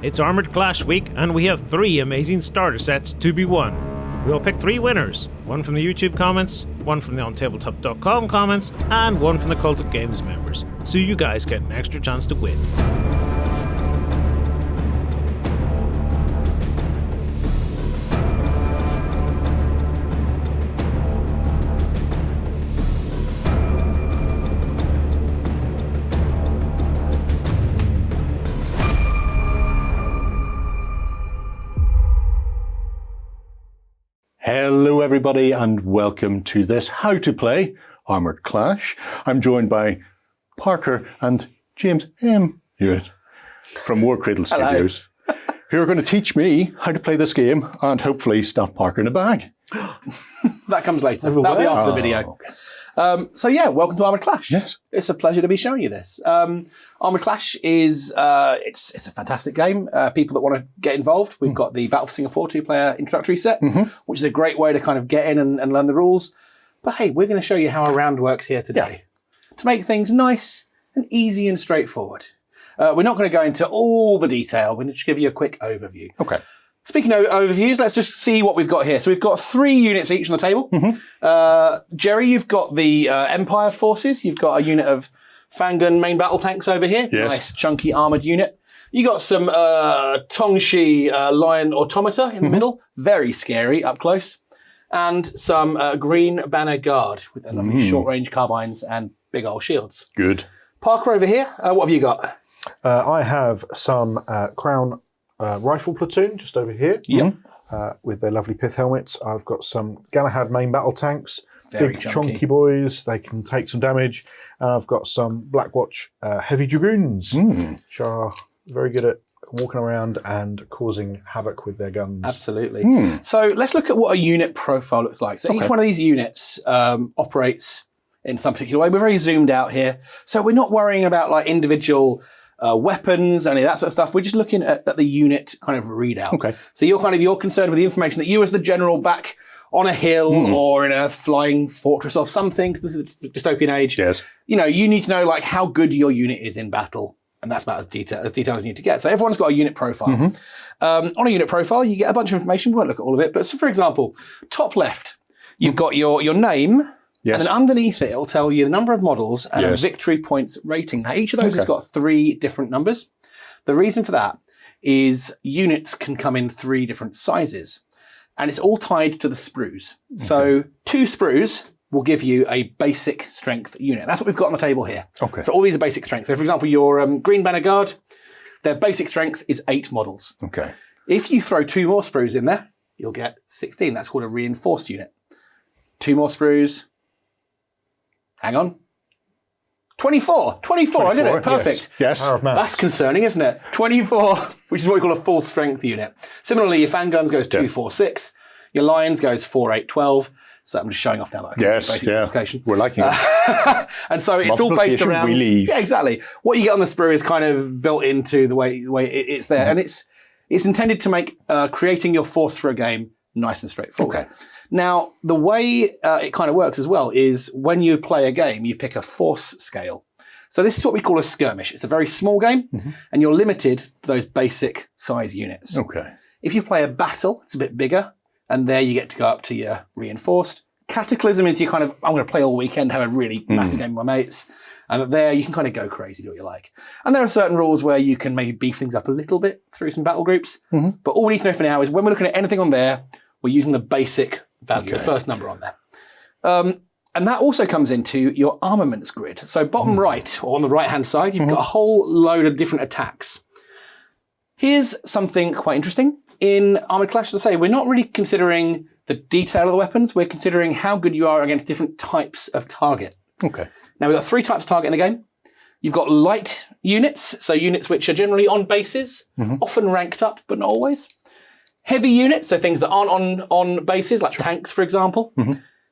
It's Armoured Clash week, and we have 3 amazing starter sets to be won. We'll pick 3 winners, one from the YouTube comments, one from the OnTableTop.com comments, and one from the Cult of Games members, so you guys get an extra chance to win. Hello everybody and welcome to this How to Play Armoured Clash. I'm joined by Parker and James M. Hewitt from Warcradle Studios, who are going to teach me how to play this game and hopefully stuff Parker in a bag. That comes later. That'll be after the video. Okay. So yeah, welcome to Armoured Clash. Yes. It's a pleasure to be showing you this. Armoured Clash is it's a fantastic game. People that want to get involved, we've got the Battle for Singapore 2-player introductory set, which is a great way to kind of get in and learn the rules. But hey, we're going to show you how a round works here today to make things nice and easy and straightforward. We're not going to go into all the detail. We're going to just give you a quick overview. Okay. Speaking of overviews, let's just see what we've got here. So we've got 3 units each on the table. Gerry, you've got the Empire forces. You've got a unit of Fangun main battle tanks over here. Yes. Nice chunky armoured unit. You got some Tongshi lion automata in the middle. Very scary up close. And some green banner guard with their lovely short range carbines and big old shields. Good. Parker over here, what have you got? I have some Crown rifle platoon just over here. Yep. With their lovely pith helmets. I've got some Galahad main battle tanks. Very big chunky. chunky boys. They can take some damage. And I've got some Blackwatch heavy Dragoons, which are very good at walking around and causing havoc with their guns. Absolutely. So let's look at what a unit profile looks like. So each one of these units operates in some particular way. We're very zoomed out here. So we're not worrying about like individual weapons, any of that sort of stuff. We're just looking at the unit kind of readout. Okay. So you're concerned with the information that you as the general back on a hill or in a flying fortress or something, because this is the dystopian age. Yes. You know, you need to know like how good your unit is in battle. And that's about as detailed as you need to get. So everyone's got a unit profile. On a unit profile, you get a bunch of information. We won't look at all of it. But so for example, top left, you've got your name. Yes. And then underneath it, it'll tell you the number of models and a victory points rating. Now, each of those has got 3 different numbers. The reason for that is units can come in 3 different sizes. And it's all tied to the sprues. So 2 sprues will give you a basic strength unit. That's what we've got on the table here. Okay. So all these are basic strengths. So for example, your Green Banner Guard, their basic strength is 8 models. Okay. If you throw 2 more sprues in there, you'll get 16. That's called a reinforced unit. 2 more sprues. Hang on. 24. 24, I did it. Perfect. Yes. That's concerning, isn't it? 24, which is what we call a full strength unit. Similarly, your Fanguns goes 2, 4, 6. Your Lions goes 4, 8, 12. So I'm just showing off now that I can basic multiplication. We're liking it. And so it's all based around wheelies. Yeah, exactly. What you get on the sprue is kind of built into the way it's there. And it's intended to make creating your force for a game nice and straightforward. Okay. Now, the way it kind of works as well is when you play a game, you pick a force scale. So this is what we call a skirmish. It's a very small game, and you're limited to those basic size units. Okay. If you play a battle, it's a bit bigger, and there you get to go up to your reinforced. Cataclysm is you kind of, I'm going to play all weekend, have a really massive game with my mates, and there you can kind of go crazy, do what you like. And there are certain rules where you can maybe beef things up a little bit through some battle groups, but all we need to know for now is when we're looking at anything on there, we're using the basic value, the first number on there. And that also comes into your armaments grid. So bottom right, or on the right-hand side, you've got a whole load of different attacks. Here's something quite interesting. In Armoured Clash, as I say, we're not really considering the detail of the weapons. We're considering how good you are against different types of target. Okay. Now, we've got 3 types of target in the game. You've got light units, so units which are generally on bases, often ranked up, but not always. Heavy units, so things that aren't on bases, like tanks, for example.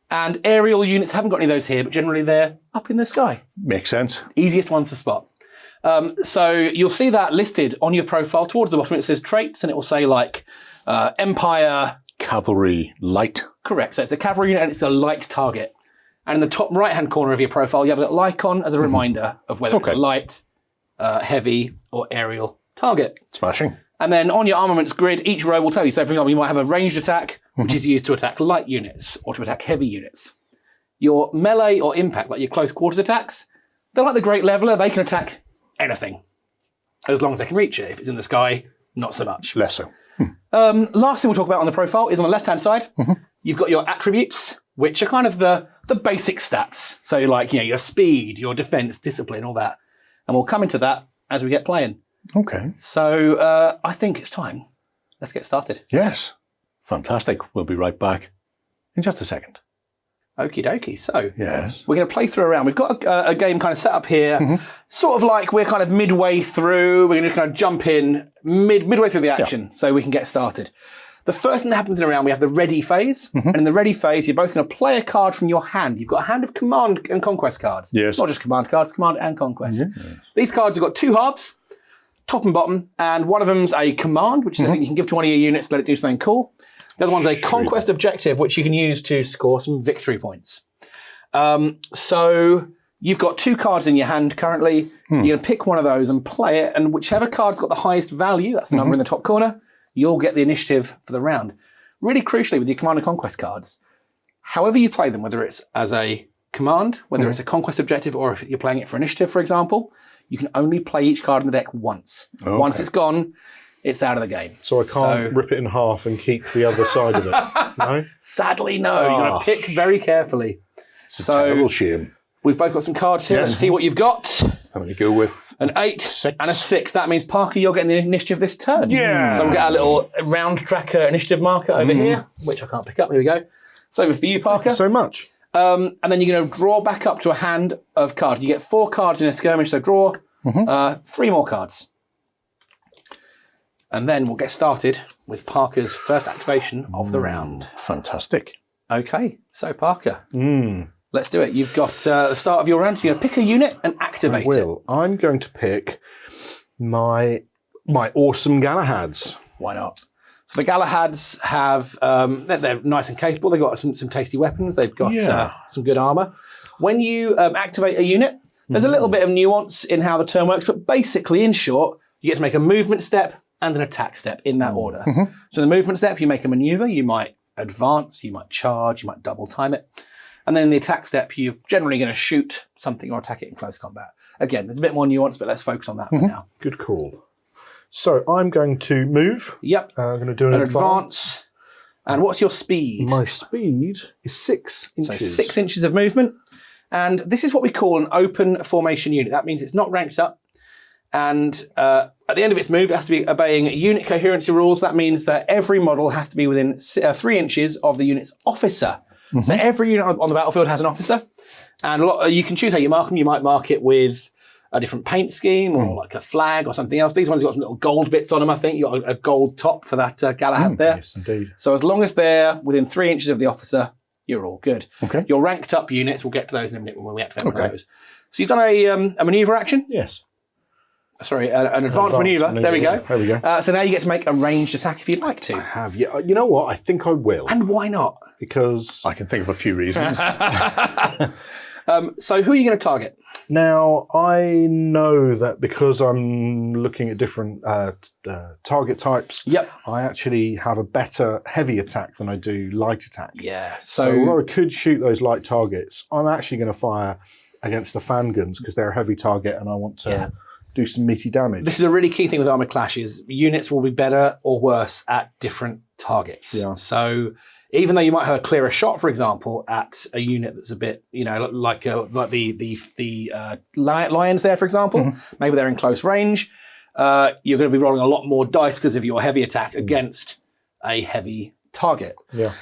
And aerial units, haven't got any of those here, but generally they're up in the sky. Makes sense. Easiest ones to spot. So you'll see that listed on your profile. Towards the bottom it says traits, and it will say like Empire... Cavalry light. Correct. So it's a cavalry unit and it's a light target. And in the top right-hand corner of your profile, you have a little icon as a reminder of whether it's a light, heavy, or aerial target. Smashing. And then on your armaments grid, each row will tell you. So, for example, you might have a ranged attack, which is used to attack light units or to attack heavy units. Your melee or impact, like your close quarters attacks, they're like the Great Leveler. They can attack anything as long as they can reach it. If it's in the sky, not so much. Less so. Last thing we'll talk about on the profile is on the left-hand side, you've got your attributes, which are kind of the basic stats. So like, your speed, your defense, discipline, all that. And we'll come into that as we get playing. Okay. So I think it's time. Let's get started. Yes. Fantastic. We'll be right back in just a second. Okie dokie. So Yes. we're going to play through around. We've got a game kind of set up here, sort of like we're kind of midway through. We're going to kind of jump in midway through the action so we can get started. The first thing that happens in a round, we have the ready phase. And in the ready phase, you're both going to play a card from your hand. You've got a hand of command and conquest cards. Yes. Not just command cards, command and conquest. These cards have got two halves, top and bottom, and one of them's a command, which is a thing you can give to one of your units to let it do something cool. The other one's a conquest objective, which you can use to score some victory points. So you've got two cards in your hand currently. You're going to pick one of those and play it, and whichever card's got the highest value, that's the number in the top corner, you'll get the initiative for the round. Really crucially with your command and conquest cards, however you play them, whether it's as a command, whether it's a conquest objective, or if you're playing it for initiative, for example, you can only play each card in the deck once. Okay. Once it's gone, it's out of the game. So I can't rip it in half and keep the other side of it. No? Sadly, no. You've got to pick very carefully. It's a terrible shame. We've both got some cards here. Yes. Let's see what you've got. I'm going to go with An 8 6. and a 6. That means, Parker, you're getting the initiative this turn. Yeah. So we'll get our little round tracker initiative marker over here, which I can't pick up. Here we go. It's over for you, Parker. So much. And then you're going to draw back up to a hand of cards. You get 4 cards in a skirmish, so draw 3 more cards. And then we'll get started with Parker's first activation of the round. Fantastic. Okay, so Parker, let's do it. You've got the start of your round, so you're going to pick a unit and activate it. I'm going to pick my awesome Galahads. Why not? So the Galahads have, they're nice and capable. They've got some tasty weapons. They've got some good armor. When you activate a unit, there's a little bit of nuance in how the turn works, but basically, in short, you get to make a movement step and an attack step in that order. So the movement step, you make a maneuver, you might advance, you might charge, you might double time it. And then the attack step, you're generally going to shoot something or attack it in close combat. Again, there's a bit more nuance, but let's focus on that for now. Good call. So I'm going to move. Yep. I'm going to do an advance. And what's your speed? My speed is 6 inches. So 6 inches of movement. And this is what we call an open formation unit. That means it's not ranked up. And at the end of its move, it has to be obeying unit coherency rules. That means that every model has to be within 3 inches of the unit's officer. So every unit on the battlefield has an officer. And you can choose how you mark them. You might mark it with a different paint scheme or like a flag or something else. These ones have got some little gold bits on them, I think. You've got a gold top for that Galahad there. Yes, indeed. So as long as they're within 3 inches of the officer, you're all good. Okay. Your ranked up units, we'll get to those in a minute when we activate one of those. So you've done a maneuver action. Yes. Sorry, an advanced maneuver. There we go. There we go. So now you get to make a ranged attack if you'd like to. Have you? You know what? I think I will. And why not? Because I can think of a few reasons. So who are you going to target? now I know that because I'm looking at different target types, Yep. I actually have a better heavy attack than I do light attack. Yeah. So although I could shoot those light targets, I'm actually going to fire against the Fanguns because they're a heavy target and I want to do some meaty damage. This is a really key thing with Armoured Clash is units will be better or worse at different targets. Yeah. So even though you might have a clearer shot, for example, at a unit that's a bit, you know, like the lions there, for example, maybe they're in close range, you're going to be rolling a lot more dice because of your heavy attack against a heavy target. Yeah.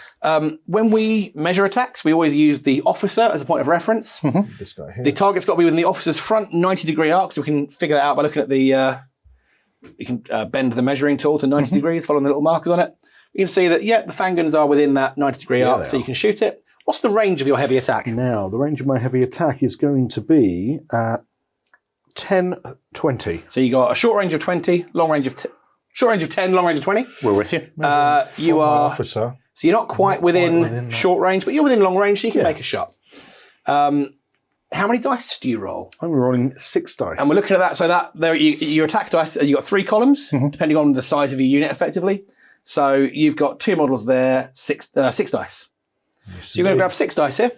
When we measure attacks, we always use the officer as a point of reference. This guy here. The target's got to be within the officer's front 90-degree arc, so we can figure that out by looking at the... you can bend the measuring tool to 90 degrees, following the little markers on it. You can see that, yeah, the Fanguns are within that 90-degree arc, so you can shoot it. What's the range of your heavy attack? Now, the range of my heavy attack is going to be 10, 20. So you got a short range of 20, long range of... short range of 10, long range of 20. We're with you. You are... Officer. So you're not quite within short range, but you're within long range, so you can make a shot. how many dice do you roll? I'm rolling 6 dice. And we're looking at that. So that there, your attack dice, you've got 3 columns, depending on the size of your unit, effectively. So you've got 2 models there, 6 dice. Yes, So you're going to grab 6 dice here.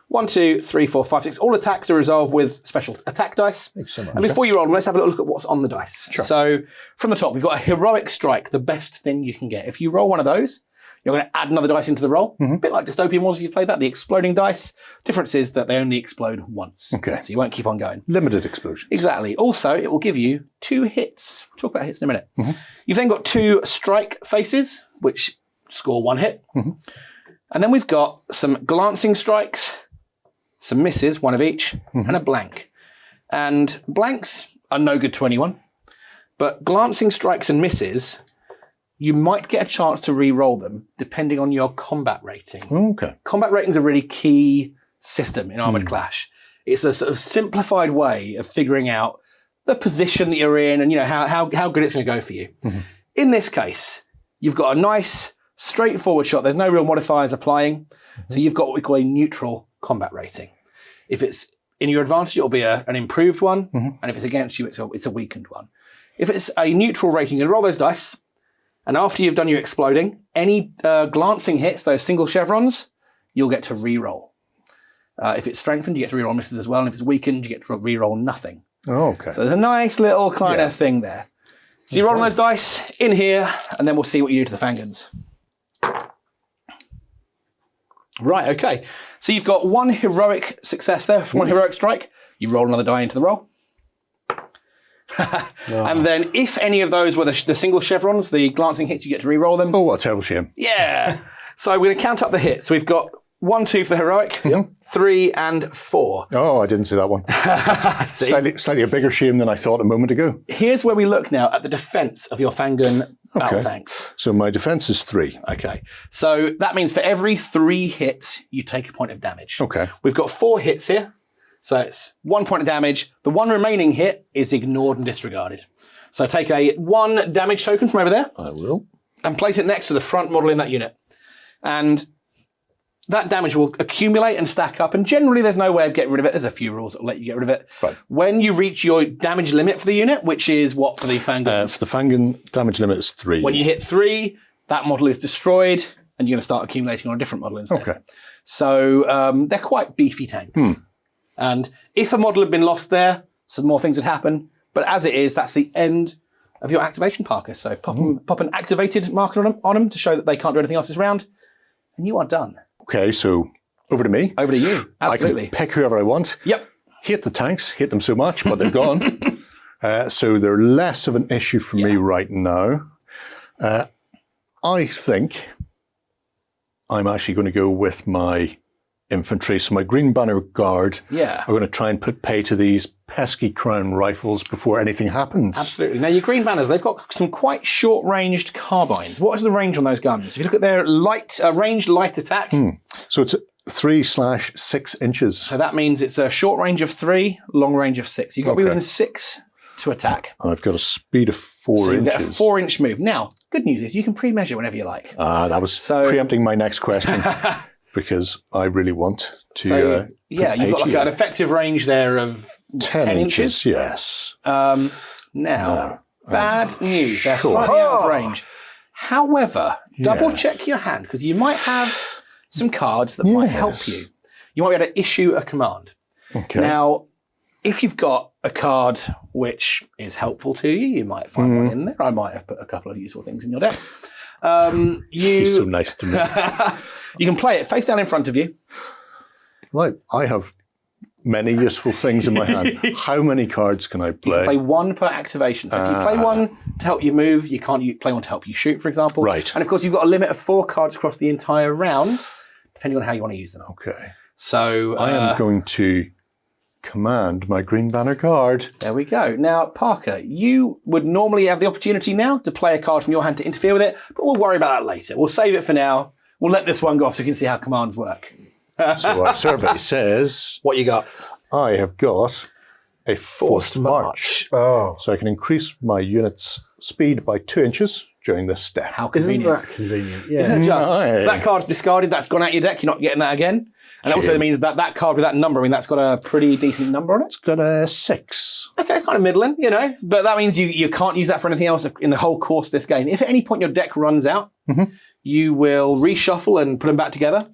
1, 2, 3, 4, 5, 6. All attacks are resolved with special attack dice. Thanks so much. And before you roll, let's have a little look at what's on the dice. Sure. So from the top, we've got a heroic strike, the best thing you can get. If you roll one of those, you're going to add another dice into the roll. A bit like Dystopian Wars if you've played that, the exploding dice. Difference is that they only explode once. Okay. So you won't keep on going. Limited explosions. Exactly. Also, it will give you 2 hits. We'll talk about hits in a minute. You've then got 2 strike faces, which score 1 hit. And then we've got some glancing strikes, some misses, 1 of each, and a blank. And blanks are no good to anyone. But glancing strikes and misses, you might get a chance to re-roll them depending on your combat rating. Okay. Combat rating is a really key system in Armoured Clash. It's a sort of simplified way of figuring out the position that you're in and how good it's going to go for you. In this case, you've got a nice, straightforward shot. There's no real modifiers applying. So you've got what we call a neutral combat rating. If it's in your advantage, it'll be an improved one. And if it's against you, it's a weakened one. If it's a neutral rating, you roll those dice. And after you've done your exploding, any glancing hits, those single chevrons, you'll get to re-roll. If it's strengthened, you get to re-roll misses as well. And if it's weakened, you get to re-roll nothing. Oh, okay. So there's a nice little kind of thing there. So you roll those dice in here, and then we'll see what you do to the Fanguns. Right, okay. So you've got 1 heroic success there, 1 heroic strike. You roll another die into the roll. And then if any of those were the single chevrons, the glancing hits, you get to re-roll them. Oh, what a terrible shame. Yeah. So we're going to count up the hits. So we've got 1, 2 for the heroic, 3 and 4. Oh, I didn't see that one. Slightly a bigger shame than I thought a moment ago. Here's where we look now at the defense of your Fangun battle tanks. So my defense is 3. Okay. So that means for every 3 hits, you take a point of damage. Okay. We've got 4 hits here. So it's 1 point of damage. The 1 remaining hit is ignored and disregarded. So take a 1 damage token from over there. I will. And place it next to the front model in that unit. And that damage will accumulate and stack up. And generally, there's no way of getting rid of it. There's a few rules that will let you get rid of it. Right. When you reach your damage limit for the unit, which is what for the Fangun? For the Fangun, damage limit is 3. When you hit 3, that model is destroyed, and you're going to start accumulating on a different model instead. Okay. So they're quite beefy tanks. And if a model had been lost there, some more things would happen. But as it is, that's the end of your activation, Parker. So pop an activated marker on them to show that they can't do anything else this round, and you are done. Okay, so over to me. Over to you. Absolutely. I can pick whoever I want. Yep. Hate the tanks, hate them so much, but they've gone. So they're less of an issue for me right now. I think I'm actually going to go with my infantry. So my Green Banner Guard are going to try and put pay to these pesky crown rifles before anything happens. Absolutely. Now, your Green Banners, they've got some quite short-ranged carbines. What is the range on those guns? If you look at their ranged light attack. So it's 3/6 inches. So that means it's a short range of 3, long range of 6. You've got to be within 6 to attack. I've got a speed of 4 so you inches. get a 4-inch move. Now, good news is you can pre-measure whenever you like. That was preempting my next question. Because I really want to. You've got like an effective range there of 10 inches. Yes. Now, bad news. They're slightly out of range. However, double check your hand because you might have some cards that might help you. You might be able to issue a command. Okay. Now, if you've got a card which is helpful to you, you might find one in there. I might have put a couple of useful things in your deck. You're so nice to me. You can play it face down in front of you. Right. I have many useful things in my hand. How many cards can I play? You can play 1 per activation. So if you play 1 to help you move, you can't play 1 to help you shoot, for example. Right. And of course, you've got a limit of 4 cards across the entire round, depending on how you want to use them. Okay. So I am going to command my Green Banner Guard. There we go. Now, Parker, you would normally have the opportunity now to play a card from your hand to interfere with it, but we'll worry about that later. We'll save it for now. We'll let this one go off so you can see how commands work. So our survey says... What you got? I have got a forced march. Oh. So I can increase my unit's speed by 2 inches during this step. How Isn't convenient. that convenient? Yeah. Isn't it just? Aye. So that card's discarded. That's gone out your deck. You're not getting that again. And that also means that that card with that number, I mean, that's got a pretty decent number on it. It's got a 6. Okay, kind of middling, you know. But that means you can't use that for anything else in the whole course of this game. If at any point your deck runs out, you will reshuffle and put them back together.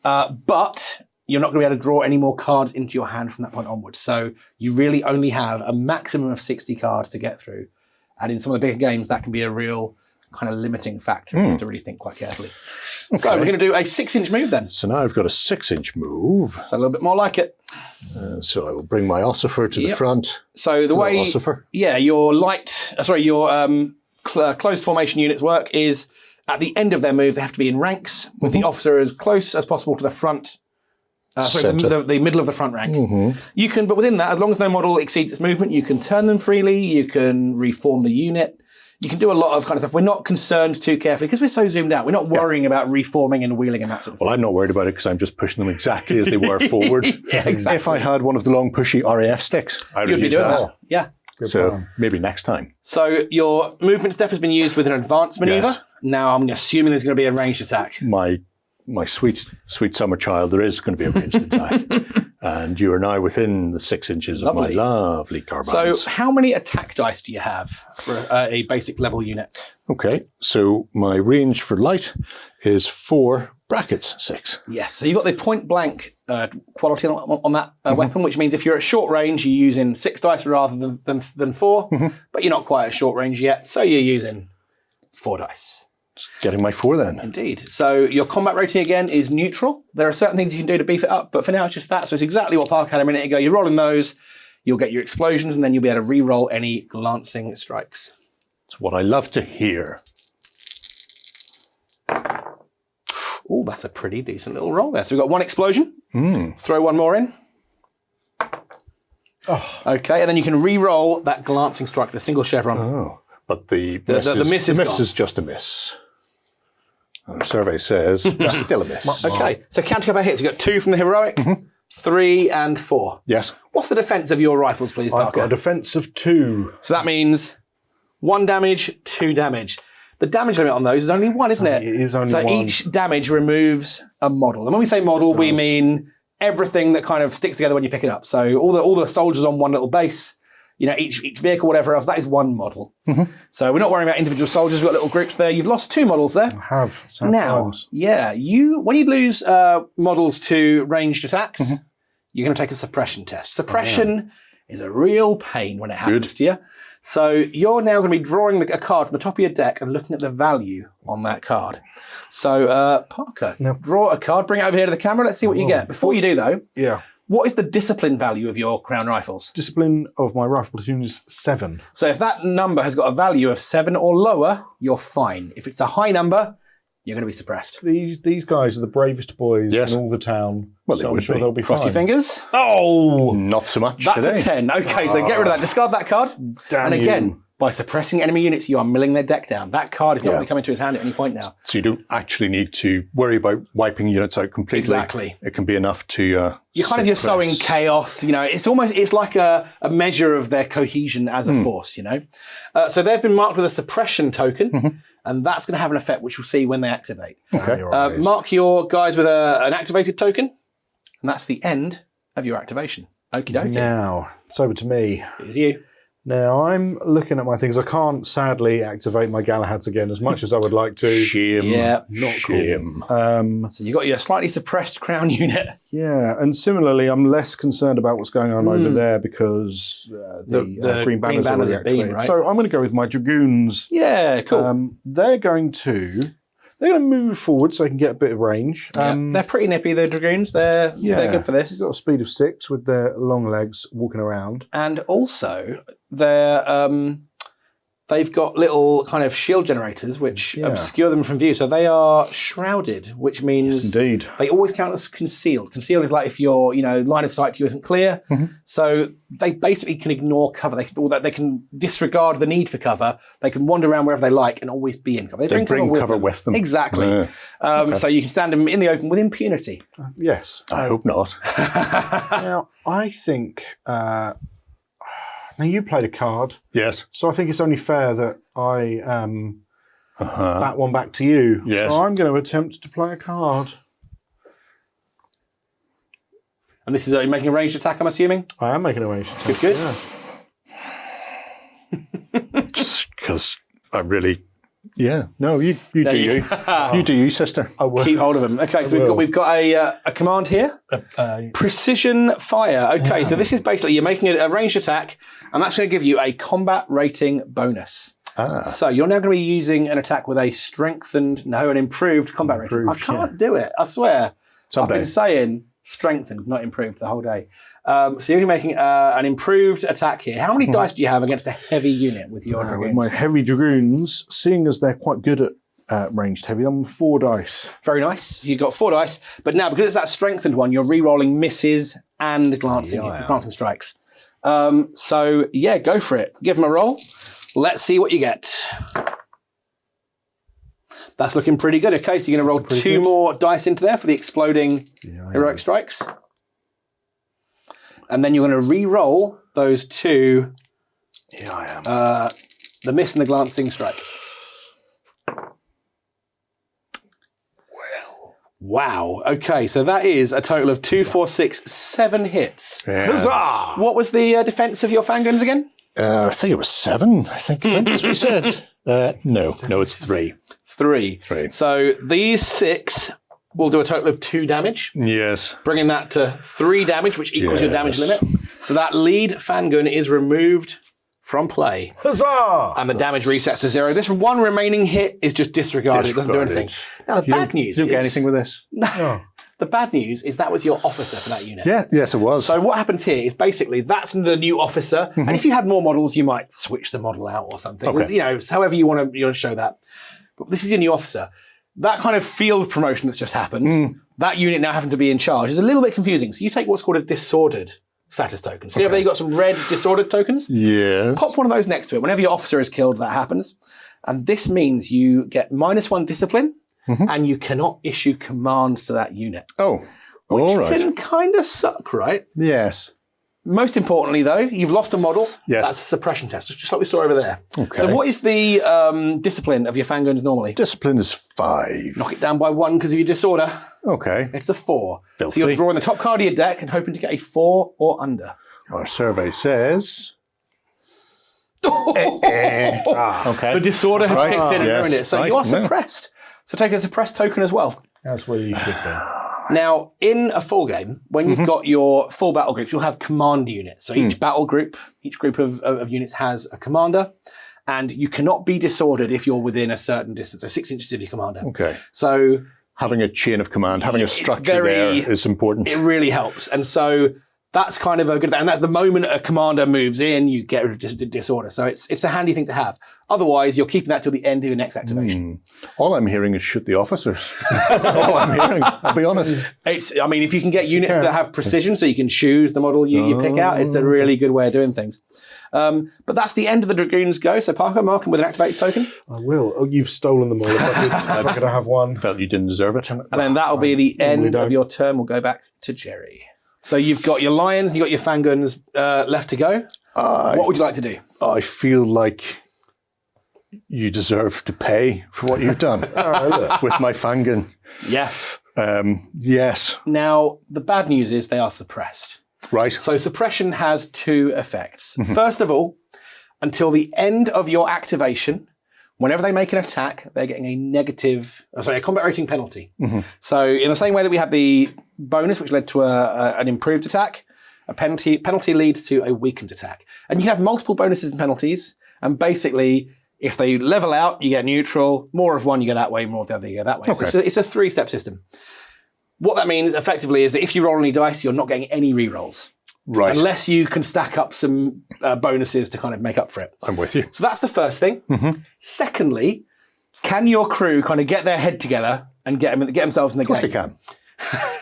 But you're not going to be able to draw any more cards into your hand from that point onwards. So you really only have a maximum of 60 cards to get through. And in some of the bigger games, that can be a real kind of limiting factor. You have to really think quite carefully. Okay. So we're going to do a 6-inch move then. So now I've got a 6-inch move. So a little bit more like it. So I will bring my ossifer to the front. So the way, ossifer. Yeah, your closed formation units work is at the end of their move, they have to be in ranks with the officer as close as possible to the front. The middle of the front rank. You can, but within that, as long as no model exceeds its movement, you can turn them freely. You can reform the unit. You can do a lot of kind of stuff. We're not concerned too carefully because we're so zoomed out. We're not worrying about reforming and wheeling and that sort of thing. Well, I'm not worried about it because I'm just pushing them exactly as they were forward. Yeah, exactly. If I had one of the long pushy RAF sticks, I would use that. Yeah. So maybe next time. So your movement step has been used with an advanced maneuver. Yes. Now I'm assuming there's going to be a ranged attack. My sweet summer child, there is going to be a ranged attack. And you are now within the 6 inches of my lovely carbines. So how many attack dice do you have for a basic level unit? Okay, so my range for light is 4 brackets 6. Yes, so you've got the point blank quality on that weapon, which means if you're at short range, you're using 6 dice rather than 4, but you're not quite at short range yet, so you're using 4 dice. Getting my 4 then. Indeed. So your combat rating again is neutral. There are certain things you can do to beef it up, but for now it's just that. So it's exactly what Park had a minute ago. You're rolling those, you'll get your explosions, and then you'll be able to re-roll any glancing strikes. It's what I love to hear. Oh, that's a pretty decent little roll there. So we've got 1 explosion. Throw 1 more in. Oh. Okay, and then you can re-roll that glancing strike, the single chevron. Oh, but the miss is just a miss. The survey says still a miss. Okay, so counter combat hits. You've got 2 from the heroic, 3 and 4. Yes. What's the defense of your rifles, please, Parker? I've got a defense of 2. So that means 1 damage, 2 damage. The damage limit on those is only 1, isn't it? It is only 1. So each damage removes a model. And when we say model, we mean everything that kind of sticks together when you pick it up. So all the soldiers on one little base, you know, each vehicle, whatever else, that is 1 model. So we're not worrying about individual soldiers. We've got little groups there. You've lost 2 models there. I have. Now, yeah, when you lose models to ranged attacks, you're going to take a suppression test. Suppression is a real pain when it happens to you. So you're now going to be drawing a card from the top of your deck and looking at the value on that card. So, Parker, draw a card, bring it over here to the camera. Let's see what you get. Before you do, though, what is the discipline value of your Crown Rifles? Discipline of my rifle platoon is 7. So if that number has got a value of 7 or lower, you're fine. If it's a high number, you're going to be suppressed. These guys are the bravest boys in all the town. Well, they would be. They'll be Cross your fingers. Oh! Not so much That's today. a 10. Okay, so get rid of that. Discard that card. Damn and again, by suppressing enemy units, you are milling their deck down. That card is not going to come into his hand at any point now. So you don't actually need to worry about wiping units out completely. Exactly. It can be enough to you're sowing chaos. You know, it's like a measure of their cohesion as a force. You know, so they've been marked with a suppression token. And that's going to have an effect, which we'll see when they activate. Okay. Mark your guys with an activated token, and that's the end of your activation. Okie dokie. Now, it's over to me. Here's you. Now, I'm looking at my things. I can't, sadly, activate my Galahads again as much as I would like to. Shame. Yeah. Not shame. Cool. So you've got your slightly suppressed crown unit. Yeah, and similarly, I'm less concerned about what's going on over there because the Green Banners are already activated. Right? So I'm going to go with my Dragoons. Yeah, cool. They're going to move forward so they can get a bit of range. They're pretty nippy, the Dragoons. They're good for this. They've got a speed of 6 with their long legs walking around. And also, they've got little kind of shield generators which obscure them from view. So they are shrouded, which means indeed, they always count as concealed. Concealed is like if your line of sight to you isn't clear. So they basically can ignore cover. They can disregard the need for cover. They can wander around wherever they like and always be in cover. They bring cover with them. Exactly. So you can stand them in the open with impunity. Yes. I hope not. Now, I think... now, you played a card. Yes. So I think it's only fair that I bat one back to you. Yes. So I'm going to attempt to play a card. And this is you're making a ranged attack, I'm assuming? I am making a ranged attack. Good. Yeah. Just because I really... Yeah, no, you do you. You do you, sister. I will. Keep hold of them. Okay, so we've got a command here. Precision fire. Okay, so this is basically you're making a ranged attack, and that's going to give you a combat rating bonus. So you're now going to be using an attack with an improved combat rating. I can't do it. I swear. Someday. I've been saying strengthened, not improved, the whole day. So you're making an improved attack here. How many dice do you have against a heavy unit with your Dragoons? With my heavy Dragoons, seeing as they're quite good at ranged heavy, I'm 4 dice. Very nice. You've got 4 dice, but now because it's that strengthened one, you're re-rolling misses and glancing strikes. So yeah, go for it. Give them a roll. Let's see what you get. That's looking pretty good. Okay, so you're going to roll 2 more dice into there for the exploding heroic strikes. And then you're going to re-roll those 2. The miss and the glancing strike. Wow. Okay, so that is a total of 2, 4, 6, 7 hits. Yes. Huzzah! What was the defense of your Fanguns again? I think it was 7. I think that's what we said. No, it's 3. 3. 3. So these 6 will do a total of 2 damage, Yes. bringing that to 3 damage, which equals your damage limit. So that lead Fangun is removed from play. Huzzah! And the damage resets to 0. This one remaining hit is just disregarded. It doesn't do anything. Now, the bad news You don't get is... anything with this? No. The bad news is that was your officer for that unit. Yeah, yes, it was. So what happens here is basically that's the new officer. And if you had more models, you might switch the model out or something. Okay. You know, however you want to show that. But this is your new officer. That kind of field promotion that's just happened, that unit now having to be in charge is a little bit confusing. So you take what's called a disordered status token. See over there you've got some red disordered tokens? Yes. Pop one of those next to it. Whenever your officer is killed, that happens. And this means you get -1 discipline and you cannot issue commands to that unit. Oh, all right. Which can kind of suck, right? Yes. Most importantly, though, you've lost a model. Yes. That's a suppression test, just like we saw over there. Okay. So what is the discipline of your Fanguns normally? Discipline is 5. Knock it down by 1 because of your disorder. Okay. It's a 4. Filthy. So you're drawing the top card of your deck and hoping to get a 4 or under. Our survey says... Okay. The disorder has Right. kicked in and Yes. ruined it. So Right. you are No. suppressed. So take a suppressed token as well. That's where you should go. Now, in a full game, when you've got your full battle groups, you'll have command units. So each battle group, each group of units has a commander, and you cannot be disordered if you're within a certain distance, so 6 inches of your commander. Okay. So Having a chain of command, having a structure there is important. it really helps. And so that's kind of a good thing. And that's the moment a commander moves in, you get rid of disorder. So it's a handy thing to have. Otherwise, you're keeping that till the end of your next activation. All I'm hearing is shoot the officers. All I'm hearing, I'll be honest. I mean, if you can get units that have precision, so you can choose the model you pick out, it's a really good way of doing things. But that's the end of the Dragoons go. So Parker, mark them with an activated token. I will. Oh, you've stolen them all. If I could have one. Felt you didn't deserve it. And then that'll be the end don't. of your turn. We'll go back to Gerry. So you've got your Lions, you've got your Fanguns left to go. What would you like to do? I feel like you deserve to pay for what you've done with my Fangun. Yeah. Yes. Now, the bad news is they are suppressed. Right. So suppression has 2 effects. First of all, until the end of your activation, whenever they make an attack, they're getting a combat rating penalty. So in the same way that we had the bonus, which led to an improved attack, a penalty leads to a weakened attack. And you can have multiple bonuses and penalties. And basically, if they level out, you get neutral. More of one, you go that way. More of the other, you go that way. Okay. So it's a 3-step system. What that means effectively is that if you roll any dice, you're not getting any rerolls. Right. Unless you can stack up some bonuses to kind of make up for it. I'm with you. So that's the first thing. Secondly, can your crew kind of get their head together and get themselves in the game? Of course they can.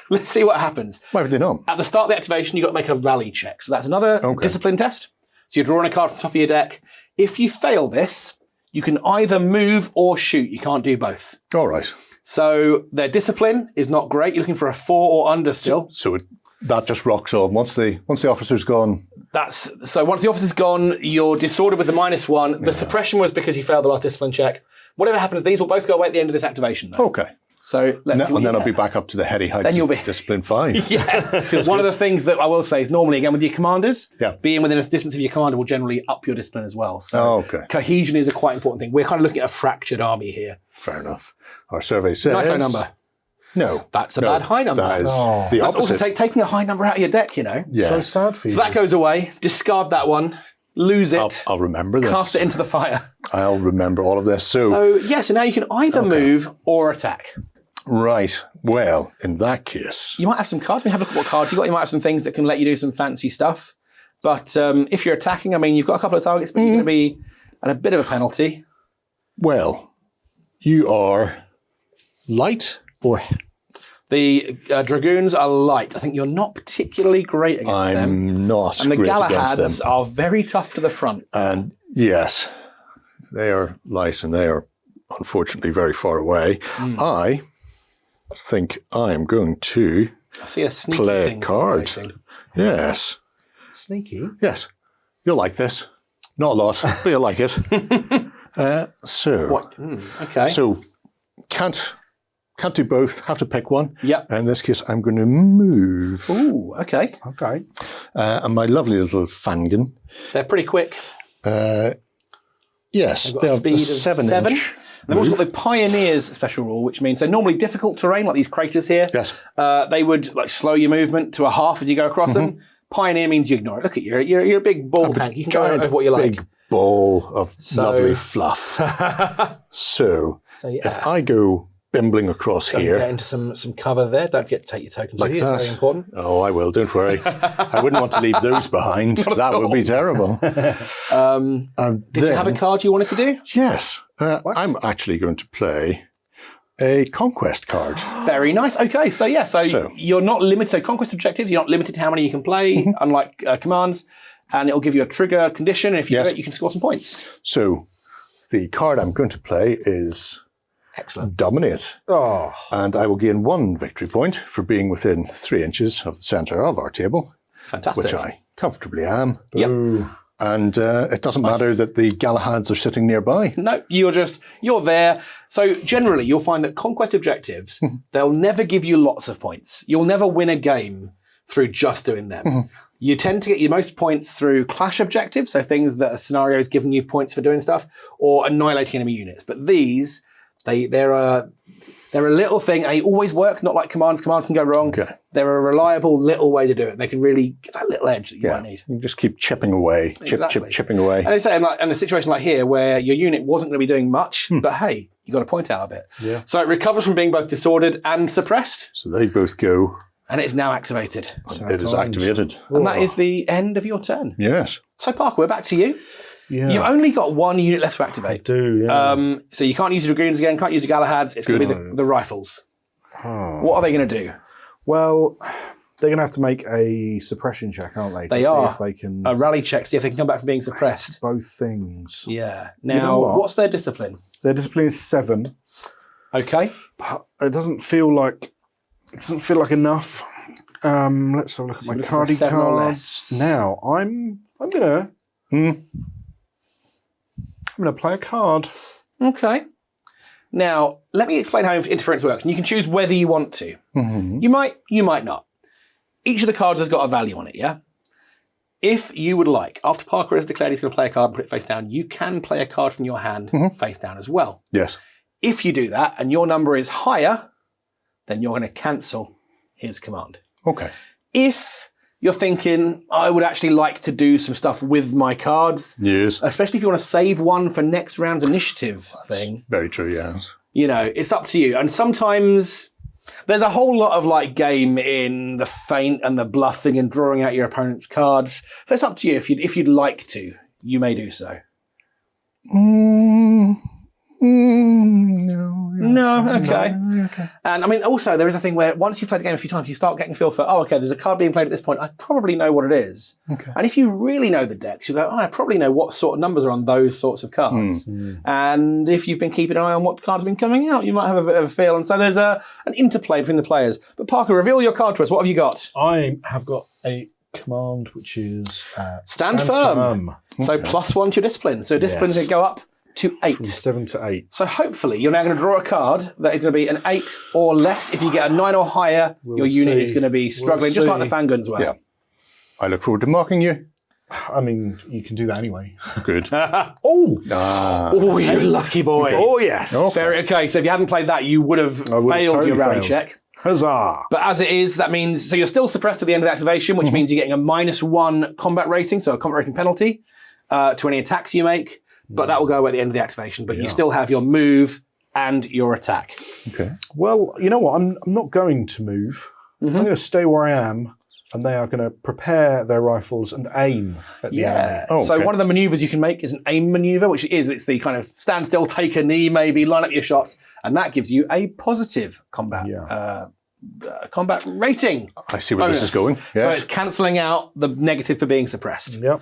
Let's see what happens. Why would they not? At the start of the activation, you've got to make a rally check. So that's another discipline test. So you're drawing a card from the top of your deck. If you fail this, you can either move or shoot. You can't do both. All right. So their discipline is not great. You're looking for a 4 or under still. So that just rocks on. Once the officer's gone. So once the officer's gone, you're disordered with the -1. The suppression was because you failed the last discipline check. Whatever happens, these will both go away at the end of this activation, though. Okay. So let's see. And then I'll be back up to the heady heights Then you'll of be- Discipline 5. Yeah. One of the things that I will say is normally, again, with your commanders, Yeah. being within a distance of your commander will generally up your discipline as well. So Oh, okay. cohesion is a quite important thing. We're kind of looking at a fractured army here. Fair enough. Our survey says... Nice high number. No. That's a bad high number. That is Oh. the That's also opposite. taking a high number out of your deck, Yeah. So sad for you. So that goes away. Discard that one. Lose it. I'll remember this. Cast it into the fire. I'll remember all of this. So now you can either move or attack. Right. Well, in that case... You might have some cards. Have a look at what cards you've got. You might have some things that can let you do some fancy stuff. But if you're attacking, I mean, you've got a couple of targets, but you're going to be at a bit of a penalty. Well, you are light or... The Dragoons are light. I think you're not particularly great against them. I'm not And the great against them. Galahads are very tough to the front. And yes, they are light and they are unfortunately very far away. I think I'm going to I see a sneaky play thing. a card. Yes. Sneaky. Yes. You'll like this. Not a lot, but you'll like it. Okay. So can't do both. Have to pick one. Yep. In this case, I'm going to move. Ooh, okay. Okay. And my lovely little Fangun. They're pretty quick. Yes, They've got they a have speed a of 7-inch. They've also got the Pioneers special rule, which means, so normally difficult terrain, like these craters here, Yes. they would like slow your movement to a half as you go across them. Pioneer means you ignore it. Look at you. You're a big ball tank. You can go over what you like. Big ball of lovely fluff. So yeah. if I go bimbling across Get here into some cover there. Don't forget to take your tokens like with you. that. It's very important. Oh, I will. Don't worry. I wouldn't want to leave those behind. That would be terrible. Did you have a card you wanted to do? Yes. I'm actually going to play a conquest card. Very nice. Okay, so So- you're not limited. So conquest objectives, you're not limited to how many you can play, unlike commands. And it'll give you a trigger condition. And if you Yes. do it, you can score some points. So the card I'm going to play is Excellent. Dominate. Oh, And I will gain 1 victory point for being within 3 inches of the centre of our table, Fantastic. which I comfortably am. Yep. ooh. And it doesn't matter that the Galahads are sitting nearby. No, you're there. So generally, you'll find that conquest objectives, they'll never give you lots of points. You'll never win a game through just doing them. You tend to get your most points through clash objectives, so things that a scenario is giving you points for doing stuff, or annihilating enemy units. But these, they're a little thing. They always work, not like commands. Commands can go wrong. Okay. They're a reliable little way to do it. They can really get that little edge that you might need. You just keep chipping away, Exactly. chipping away. And I say, in a situation like here, where your unit wasn't going to be doing much, but hey, you got a point out of it. Yeah. So it recovers from being both disordered and suppressed, So they both go. and it's now activated. It is activated. And that is the end of your turn. Yes. So Parker, we're back to you. Yeah. You've only got 1 unit left to activate. do, yeah. So you can't use the Dragoons again, can't use the Galahads. It's going to be the Rifles. Oh. What are they going to do? Well, they're going to have to make a suppression check, aren't they? To They see are. if they can A rally check, see if they can come back from being suppressed. both things. Yeah. know Now, what? what's their discipline? Their discipline is 7, Okay. but it doesn't feel like enough. Let's have a look at So my you're looking for a cardy 7 or cards. less. Now, I'm gonna play a card. Okay. Now, let me explain how interference works, and you can choose whether you want to. Mm-hmm. You might not. Each of the cards has got a value on it, yeah? If you would like, after Parker has declared he's going to play a card and put it face down, you can play a card from your hand face down as well. Yes. If you do that, and your number is higher, then you're going to cancel his command. Okay. If you're thinking, I would actually like to do some stuff with my cards, Yes. especially if you want to save one for next round's initiative thing, Very true, yes. it's up to you. And sometimes there's a whole lot of like game in the feint and the bluffing and drawing out your opponent's cards. So it's up to you. If you'd like to, you may do so. No, okay. And I mean, also there is a thing where once you've played the game a few times, you start getting a feel for, there's a card being played at this point. I probably know what it is. Okay. And if you really know the decks, you go, I probably know what sort of numbers are on those sorts of cards. And if you've been keeping an eye on what cards have been coming out, you might have a bit of a feel. And so there's an interplay between the players. But Parker, reveal your card to us. What have you got? I have got a command which is Stand firm. So +1 to your discipline. So discipline's going to go up to 8. From 7 to 8. So hopefully you're now going to draw a card that is going to be an 8 or less. If you get a 9 or higher, your unit is going to be struggling, just like the Fanguns were. Yeah. I look forward to mocking you. I mean, you can do that anyway. Good. Oh, you lucky boy. Okay. Oh, yes. Okay, so if you hadn't played that, you would have failed your rally check. Huzzah. But as it is, that means, so you're still suppressed at the end of the activation, which means you're getting a -1 combat rating, so a combat rating penalty to any attacks you make. But that will go away at the end of the activation. But you still have your move and your attack. Okay. Well, you know what? I'm not going to move. I'm going to stay where I am, and they are going to prepare their rifles and aim at the enemy. Oh, So okay. one of the maneuvers you can make is an aim maneuver, which it's the kind of stand still, take a knee, maybe line up your shots, and that gives you a positive combat combat rating. I see where this is going. So Yes. it's cancelling out the negative for being suppressed. Yep.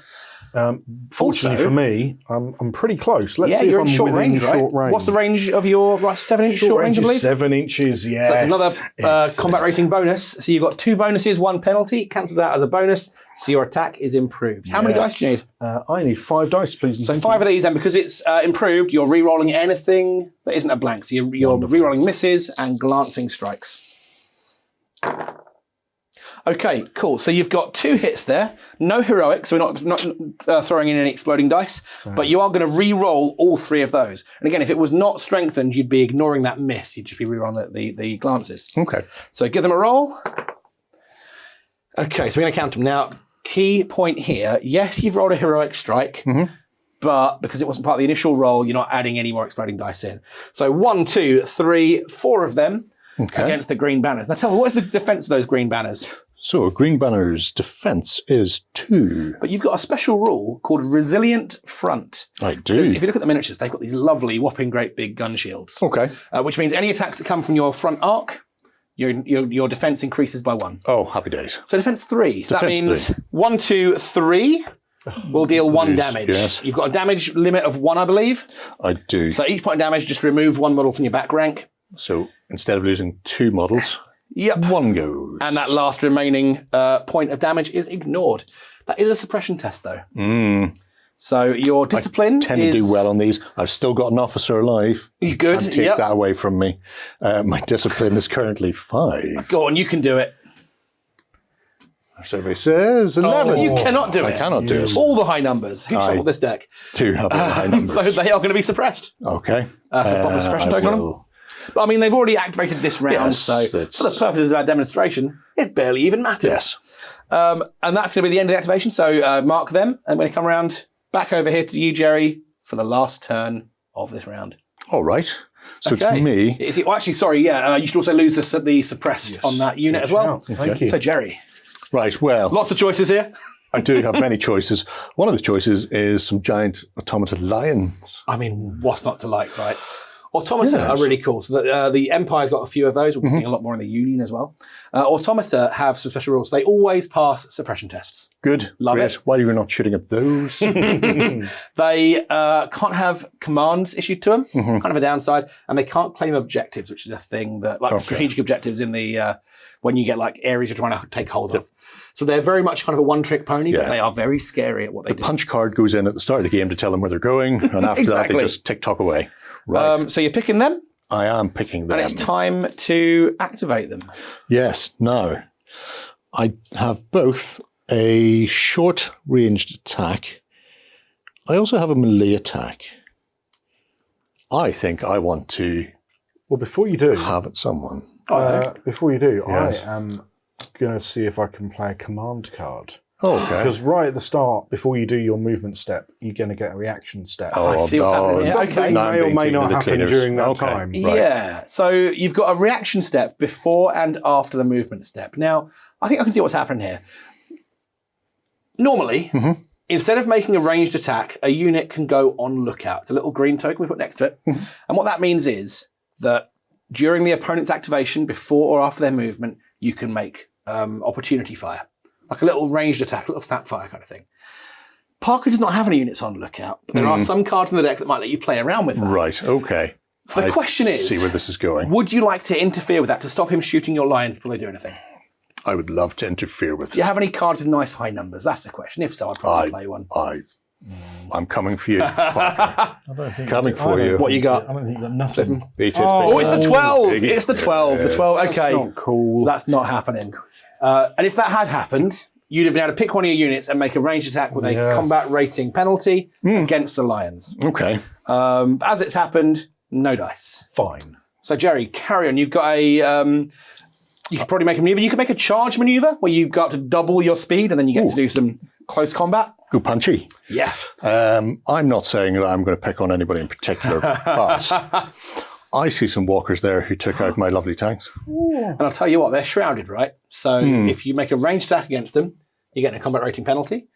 Fortunately Also- for me, I'm pretty close. Let's Yeah, see if you're I'm in short within range, right? short range. What's the range of your 7-inch short range, I believe? 7 inches, yes. So that's another combat rating bonus. So you've got 2 bonuses, 1 penalty. Cancel that as a bonus. So your attack is improved. How many dice do you need? I need 5 dice, please. So 5 of these, and because it's improved, you're re-rolling anything that isn't a blank. So you're re-rolling misses and glancing strikes. Okay, cool. So you've got 2 hits there. No heroics, so we're not throwing in any exploding dice, but you are going to re-roll all 3 of those. And again, if it was not strengthened, you'd be ignoring that miss. You'd just be re-rolling the glances. Okay. So give them a roll. Okay, so we're going to count them. Now, key point here, yes, you've rolled a heroic strike, but because it wasn't part of the initial roll, you're not adding any more exploding dice in. So 1, 2, 3, 4 of them against the green banners. Now tell me, what is the defense of those green banners? So Green Banner's defense is 2. But you've got a special rule called Resilient Front. I do. If you look at the miniatures, they've got these lovely, whopping, great big gun shields. Okay. Which means any attacks that come from your front arc, your defense increases by 1. Oh, happy days. So defense 3. So that Defense means 3. 1, 2, 3 will deal 1 Yes, damage. yes. You've got a damage limit of 1, I believe. I do. So each point of damage, just remove 1 model from your back rank. So instead of losing 2 models, Yep. 1 goes. And that last remaining point of damage is ignored. That is a suppression test, though. So your discipline tend to do well on these. I've still got an officer alive. You good? Can't take that away from me. My discipline is currently 5. Go on, you can do it. Survey says 11. You cannot do it. I cannot do it. All the high numbers. Who shuffled this deck? 2 have high numbers. So they are going to be suppressed. Okay. That's a proper suppression token on them. But I mean, they've already activated this round, Yes, so it's- for the purposes of our demonstration, it barely even matters. Yes. And that's going to be the end of the activation, so mark them. And when I come around back over here to you, Gerry, for the last turn of this round. All right. So Okay. it's me. Actually, sorry, you should also lose the suppressed on that unit as well. Thank you. So, Gerry, Right. Well, lots of choices here. I do have many choices. One of the choices is some giant automaton lions. I mean, what's not to like, right? Automata are really cool. So the Empire's got a few of those. We'll be seeing a lot more in the Union as well. Automata have some special rules. They always pass suppression tests. Good. Love Great. it. Why are you not shooting at those? They can't have commands issued to them, kind of a downside, and they can't claim objectives, which is a thing that, like strategic objectives in the when you get like areas you're trying to take hold of. So they're very much kind of a one-trick pony, but they are very scary at what they do. Punch card goes in at the start of the game to tell them where they're going, and after that they just tick-tock away. Right. So you're picking them, I am picking them. and it's time to activate them. Yes. Now, I have both a short-ranged attack. I also have a melee attack. I think I want to Well, before you do, have it someone. I am going to see if I can play a command card. Oh, okay. Because right at the start, before you do your movement step, you're going to get a reaction step. I see what's happening here. Something Okay. Now I'm may or being may taken not to the happen cleaners. during that Okay. time. Right. Yeah. So you've got a reaction step before and after the movement step. Now, I think I can see what's happening here. Normally, instead of making a ranged attack, a unit can go on lookout. It's a little green token we put next to it. And what that means is that during the opponent's activation, before or after their movement, you can make opportunity fire. Like a little ranged attack, a little snap fire kind of thing. Parker does not have any units on lookout, but there are some cards in the deck that might let you play around with that. Right, okay. So the question is, see where this is going. would you like to interfere with that to stop him shooting your lions before they do anything? I would love to interfere with Do you it. have any cards with nice high numbers? That's the question. If so, I'd probably play one. I I'm coming for you, Parker. I don't think Coming for you. What you got? I don't think you got nothing. Beat it. Oh, it's the 12. Big it. It's the 12. The 12. Okay. That's not cool. So that's not happening. And if that had happened, you'd have been able to pick one of your units and make a ranged attack with a combat rating penalty against the Lions. Okay. As it's happened, no dice. Fine. So, Gerry, carry on. You've got a... you could probably make a maneuver. You could make a charge maneuver where you've got to double your speed and then you get to do some close combat. Good punchy. Yeah. I'm not saying that I'm going to pick on anybody in particular, but I see some walkers there who took out my lovely tanks. And I'll tell you what, they're shrouded, right? So if you make a ranged attack against them, you get a combat rating penalty.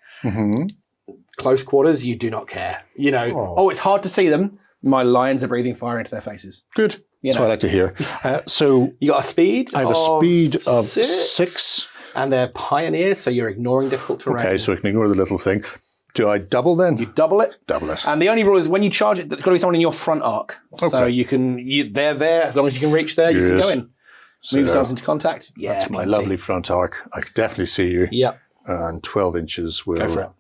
Close quarters, you do not care. You know, it's hard to see them. My Lions are breathing fire into their faces. Good. That's what I like to hear. So you got a speed. I have a speed of 6. And they're pioneers, so you're ignoring difficult terrain. Okay, so I can ignore the little thing. Do I double then? You double it. Double it. And the only rule is when you charge it, there's got to be someone in your front arc. So they're there. As long as you can reach there, you can go in. Move yourselves into contact. Yeah, that's my lovely front arc. I can definitely see you. Yeah. And 12 inches will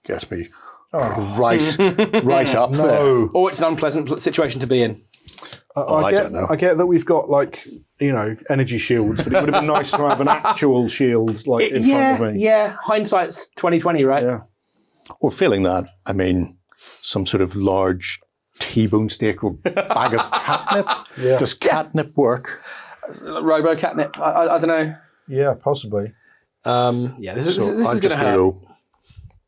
get me Oh. right up there. Oh, it's an unpleasant situation to be in. I don't know. I get that we've got energy shields, but it would have been nice to have an actual shield in front of me. Yeah, hindsight's 20/20, right? Yeah. Or feeling that, I mean, some sort of large T-bone steak or bag of catnip. Does catnip work? Robo catnip. I don't know. Yeah, possibly. This is I'm going just to going to go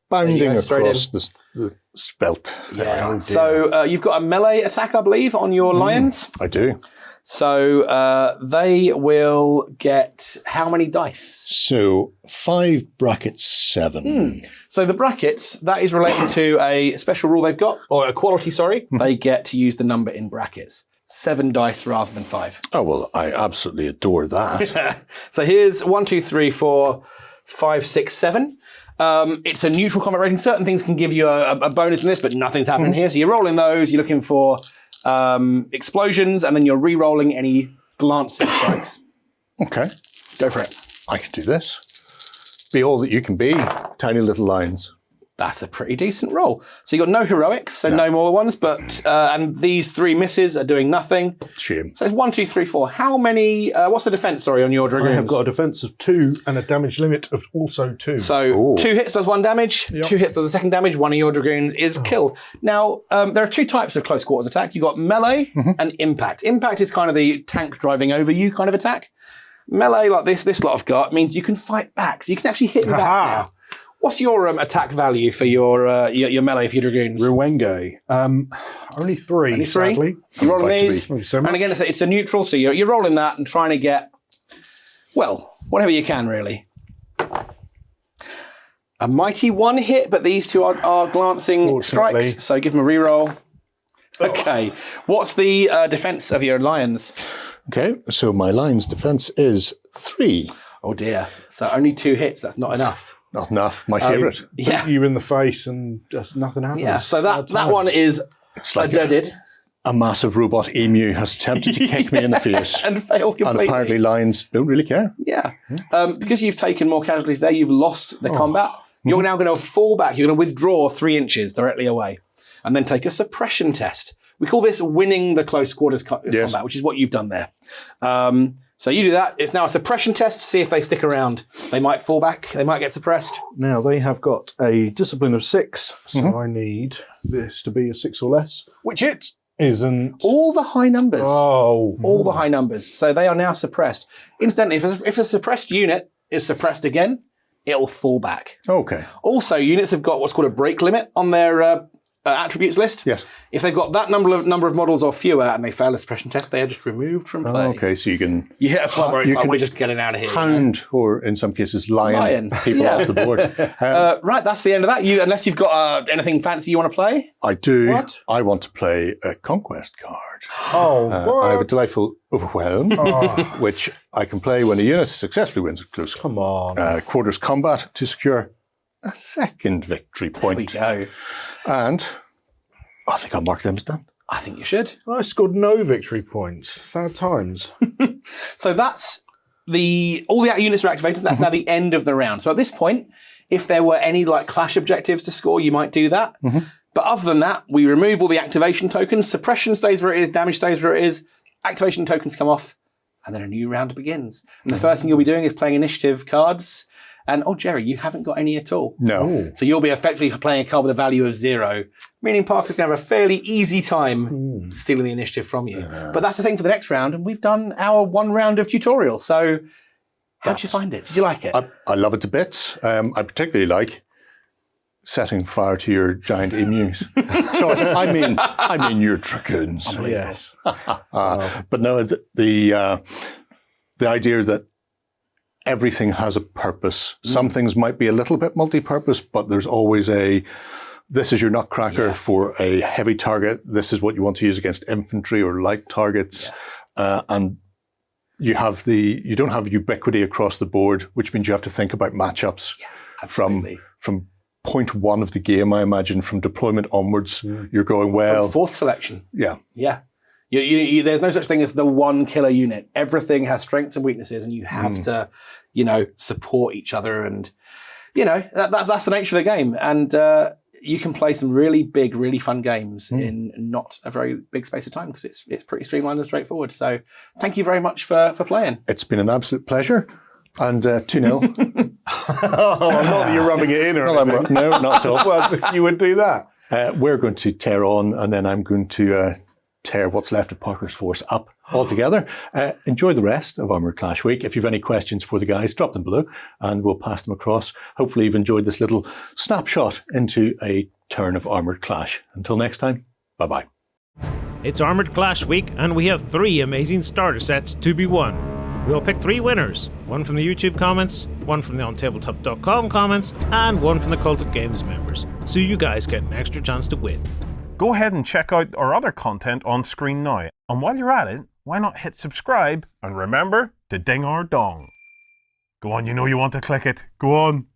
bounding straight across the svelte. Yeah. So you've got a melee attack, I believe, on your Lions. I do. So they will get how many dice? So 5 brackets 7. So the brackets, that is related to a special rule they've got, or a quality, sorry. They get to use the number in brackets. 7 dice rather than 5. Oh, well, I absolutely adore that. So here's 1, 2, 3, 4, 5, 6, 7. It's a neutral combat rating. Certain things can give you a bonus in this, but nothing's happening here. So you're rolling those, you're looking for explosions, and then you're re-rolling any glancing strikes. Okay. Go for it. I can do this. Be all that you can be, tiny little lions. That's a pretty decent roll. So you got no heroics, so no more ones, but and these 3 misses are doing nothing. Shame. So it's 1, 2, 3, 4. How many? What's the defense? Sorry, on your Dragoons? I have got a defense of 2 and a damage limit of also 2. So 2 hits does 1 damage. 2 hits does the second damage. One of your Dragoons is killed. Now there are 2 types of close quarters attack. You got melee and impact. Impact is kind of the tank driving over you kind of attack. Melee, like this lot I've got, means you can fight back. So you can actually hit them back now. What's your attack value for your melee for your Dragoons? Ruwenge. Only 3. Only 3? Sadly. You're rolling these. Thank you so much. And again, it's a neutral, so you're rolling that and trying to get, well, whatever you can, really. A mighty 1 hit, but these 2 are glancing strikes, so give them a reroll. Okay. What's the defense of your Lions? Okay, so my lion's defense is 3. Oh, dear. So only 2 hits. That's not enough. Not enough. My favourite. Yeah. You in the face and just nothing happens. Yeah, so that one is It's like deaded. a massive robot emu has attempted to kick me in the face. And failed completely. And apparently lions don't really care. Yeah. Because you've taken more casualties there, you've lost the combat. You're now going to fall back. You're going to withdraw 3 inches directly away and then take a suppression test. We call this winning the close quarters combat, which is what you've done there. So you do that. It's now a suppression test to see if they stick around. They might fall back. They might get suppressed. Now, they have got a discipline of 6, so I need this to be a 6 or less, which it isn't. All the high numbers. Oh. All the high numbers. So they are now suppressed. Incidentally, if a suppressed unit is suppressed again, it'll fall back. Okay. Also, units have got what's called a break limit on their attributes list. Yes. If they've got that number of models or fewer and they fail a suppression test, they are just removed from play. Okay, so you can We're just getting out of here. hound, or in some cases lion. People off the board. Right, that's the end of that. Unless you've got anything fancy you want to play. I do. What? I want to play a conquest card. Oh, I have a delightful Overwhelm, which I can play when a unit successfully wins a close come on. quarters combat to secure a second victory point. There we go. And I think I'll mark them as done. I think you should. I scored no victory points. Sad times. So that's all the units are activated. That's now the end of the round. So at this point, If there were any like clash objectives to score, you might do that. But other than that, we remove all the activation tokens. Suppression stays where it is, damage stays where it is. Activation tokens come off, and then a new round begins. And the first thing you'll be doing is playing initiative cards. And, oh, Gerry, you haven't got any at all. No. So you'll be effectively playing a card with a value of 0, meaning Parker's going to have a fairly easy time stealing the initiative from you. But that's the thing for the next round, and we've done our 1 round of tutorial. So how'd you find it? Did you like it? I love it to bits. I particularly like setting fire to your giant emus. Sorry, I mean your Dragoons. Yes. But no, the idea that everything has a purpose. Some things might be a little bit multi-purpose, but there's always this is your nutcracker for a heavy target. This is what you want to use against infantry or light targets. And you don't have ubiquity across the board, which means you have to think about matchups from point 1 of the game, I imagine, from deployment onwards. You're going, well... From force selection. Yeah. Yeah. There's no such thing as the one killer unit. Everything has strengths and weaknesses, and you have to, support each other. And, that's the nature of the game. And you can play some really big, really fun games in not a very big space of time because it's pretty streamlined and straightforward. So thank you very much for playing. It's been an absolute pleasure. And 2-0. Not that you're rubbing it in or anything. No, not at all. Well, you would do that. We're going to tear on, and then I'm going to tear what's left of Parker's force up altogether. Enjoy the rest of Armoured Clash Week. If you've any questions for the guys, drop them below, and we'll pass them across. Hopefully you've enjoyed this little snapshot into a turn of Armoured Clash. Until next time, bye-bye. It's Armoured Clash Week, and we have 3 amazing starter sets to be won. We'll pick 3 winners, 1 from the YouTube comments, 1 from the OnTableTop.com comments, and 1 from the Cultic Games members, so you guys get an extra chance to win. Go ahead and check out our other content on screen now, and while you're at it, why not hit subscribe, and remember to ding our dong. Go on, you know you want to click it, go on.